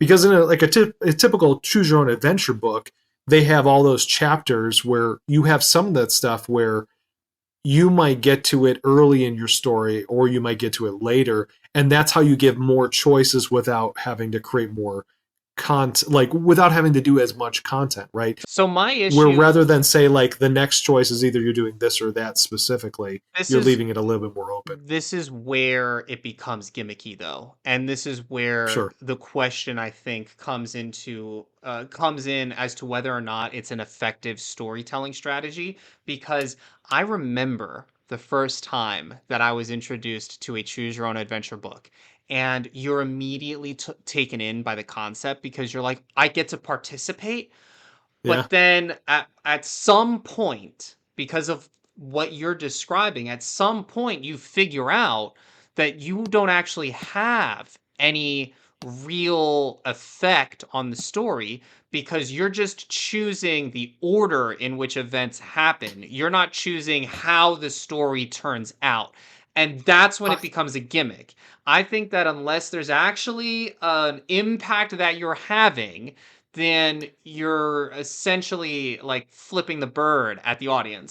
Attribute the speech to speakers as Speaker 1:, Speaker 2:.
Speaker 1: because in a typical choose your own adventure book, they have all those chapters where you have some of that stuff where you might get to it early in your story or you might get to it later, and that's how you give more choices without having to create more content, like without having to do as much content, right?
Speaker 2: So my
Speaker 1: Where
Speaker 2: issue,
Speaker 1: rather than say like the next choice is either you're doing this or that specifically,
Speaker 2: this
Speaker 1: you're
Speaker 2: is
Speaker 1: leaving it a little bit more open.
Speaker 2: this is where it becomes gimmicky though. And this is where
Speaker 1: Sure.
Speaker 2: the question I think comes in as to whether or not it's an effective storytelling strategy because I remember the first time that I was introduced to a choose your own adventure book and you're immediately taken in by the concept because you're like I get to participate.
Speaker 1: Yeah.
Speaker 2: But then at some point, because of what you're describing, at some point you figure out that you don't actually have any real effect on the story because you're just choosing the order in which events happen. You're not choosing how the story turns out. And that's when
Speaker 1: I,
Speaker 2: it becomes a gimmick. I think that unless there's actually an impact that you're having, then you're essentially like flipping the bird at the audience.